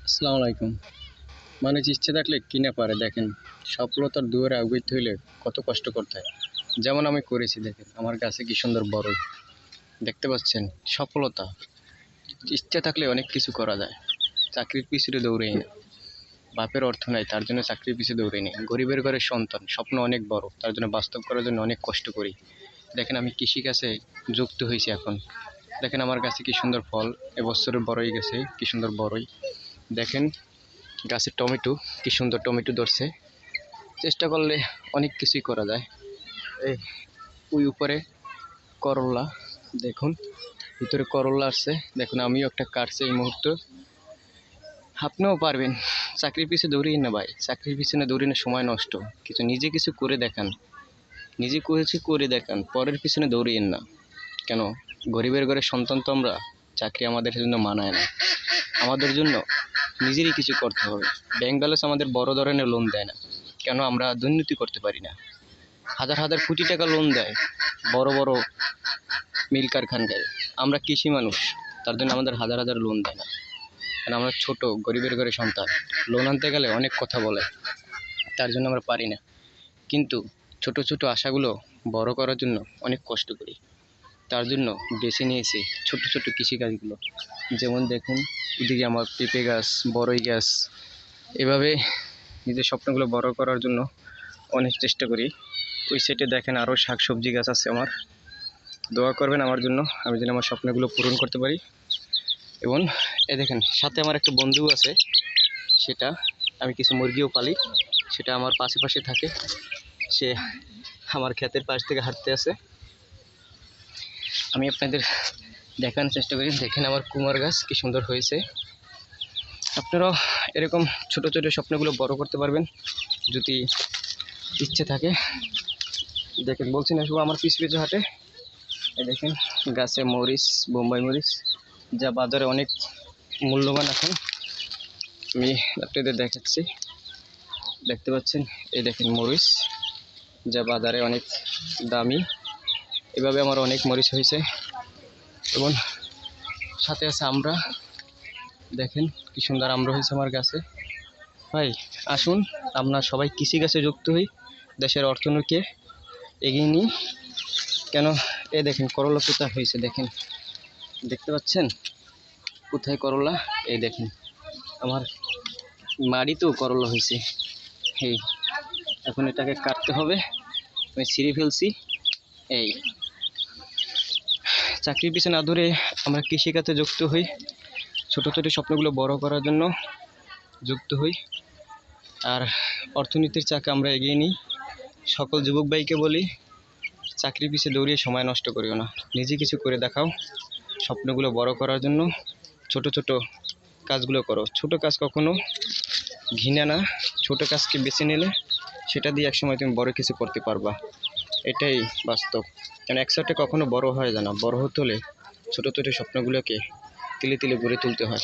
আসসালামু আলাইকুম। মানুষ ইচ্ছে থাকলে কি না পারে দেখেন। সফলতার দুয়ারে আগুইতে হইলে কত কষ্ট করতে হয়। যেমন আমি করেছি দেখেন, আমার গাছে কি সুন্দর বড়ই দেখতে পাচ্ছেন। সফলতা ইচ্ছে থাকলে অনেক কিছু করা যায়। চাকরির পিছনে দৌড়েই না, বাপের অর্থ নাই তার জন্য চাকরির পিছনে দৌড়ে নেই। গরিবের ঘরের সন্তান, স্বপ্ন অনেক বড়, তার জন্য বাস্তব করার জন্য অনেক কষ্ট করি। দেখেন আমি কৃষিকাজে যুক্ত হয়েছি এখন। দেখেন আমার গাছে কি সুন্দর ফল, এবছরের বড়ই গেছে কি সুন্দর বড়ই। দেখেন গাছে টমেটো, কি সুন্দর টমেটো ধরছে। চেষ্টা করলে অনেক কিছুই করা যায়। এই ওই উপরে করল্লা, দেখুন ভিতরে করল্লা আসছে। দেখুন আমিও একটা কাটছি এই মুহূর্তে। আপনিও পারবেন। চাকরির পিছনে দৌড়িয়ে না ভাই, চাকরির পিছনে দৌড়িয়ে না সময় নষ্ট। নিজে কিছু করে দেখান, নিজে করেছি করে দেখান, পরের পিছনে দৌড়িয়েন না। কেন? গরিবের ঘরের সন্তান তো আমরা, চাকরি আমাদের জন্য মানায় না। আমাদের জন্য নিজেরই কিছু করতে হবে। ব্যাংক ব্যালেন্স আমাদের বড় ধরনের লোন দেয় না, কেন? আমরা দুর্নীতি করতে পারি না। হাজার হাজার কোটি টাকা লোন দেয় বড় বড় মিল কারখানায়। আমরা কৃষি মানুষ, তার জন্য আমাদের হাজার হাজার লোন দেয় না, কারণ আমরা ছোট গরিবের ঘরে সন্তান। লোন আনতে গেলে অনেক কথা বলে, তার জন্য আমরা পারি না। কিন্তু ছোট ছোট আশাগুলো বড় করার জন্য অনেক কষ্ট করি। তার জন্য বেছে নিয়েছি ছোট ছোট কৃষিকাজগুলো। যেমন দেখুন এদিকে আমার পেঁপে গাছ, বড়ই গাছ। এভাবে নিজের স্বপ্নগুলো বড় করার জন্য অনেক চেষ্টা করি। ওই সাইডে দেখেন আরও শাকসবজি গাছ আছে আমার। দোয়া করবেন আমার জন্য, আমি যেন আমার স্বপ্নগুলো পূরণ করতে পারি। এবং এ দেখেন সাথে আমার একটা বন্ধু আছে, সেটা আমি কিছু মুরগিও পালি, সেটা আমার পাশে পাশে থাকে। সে আমার ক্ষেতের পাশ থেকে হাঁটতে আসে। আমি আপনাদের দেখানোর চেষ্টা করি। দেখেন আমার কুমার গাছ কি সুন্দর হয়েছে। আপনারাও এরকম ছোট ছোট স্বপ্নগুলো বড় করতে পারবেন যদি ইচ্ছে থাকে। দেখেন বলছি না, শুধু আমার পিছু পিছু হাঁটে। এই দেখেন গাছে মরিচ, বোম্বাই মরিচ, যা বাজারে অনেক মূল্যবান এখন। আমি আপনাদের দেখাচ্ছি, দেখতে পাচ্ছেন। এই দেখেন মরিচ, যা বাজারে অনেক দামি। এভাবে আমার অনেক মরিচ হয়েছে। এবং সাথে আছে আমরা, দেখেন কি সুন্দর আমরা হয়েছে আমার গাছে। ভাই আসুন আমরা সবাই কৃষিকাজে যুক্ত হই, দেশের অর্থনীতিকে এগিয়ে নিই। কেন? এ দেখেন করলা কোথায় হয়েছে, দেখেন দেখতে পাচ্ছেন কোথায় করলা। এই দেখেন আমার মাড়িতেও করলা হয়েছে। এই এখন এটাকে কাটতে হবে, আমি ছিঁড়ে ফেলছি। এই চাকরির পিছনে না দৌড়ে আমরা কৃষিকাজে যুক্ত হই, ছোটো ছোটো স্বপ্নগুলো বড় করার জন্য যুক্ত হই। আর অর্থনীতির চাকা আমরা এগিয়ে নিই। সকল যুবক ভাইকে বলি, চাকরির পিছিয়ে দৌড়িয়ে সময় নষ্ট করিও না, নিজে কিছু করে দেখাও। স্বপ্নগুলো বড় করার জন্য ছোট ছোট কাজগুলো করো। ছোট কাজ কখনো ঘৃণা না, ছোট কাজকে বেছে নিলে সেটা দিয়ে একসময় তুমি বড় কিছু করতে পারবা। এটাই বাস্তব। কারণ একসাথে কখনো বড় হয়ে যায় না, বড় হতে হলে ছোট ছোট স্বপ্নগুলোকে তিলে তিলে গড়ে তুলতে হয়।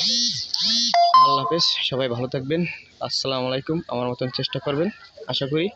আল্লাহ হাফেজ, সবাই ভালো থাকবেন। আসসালামু আলাইকুম। আমার মতন চেষ্টা করবেন, আশা করি।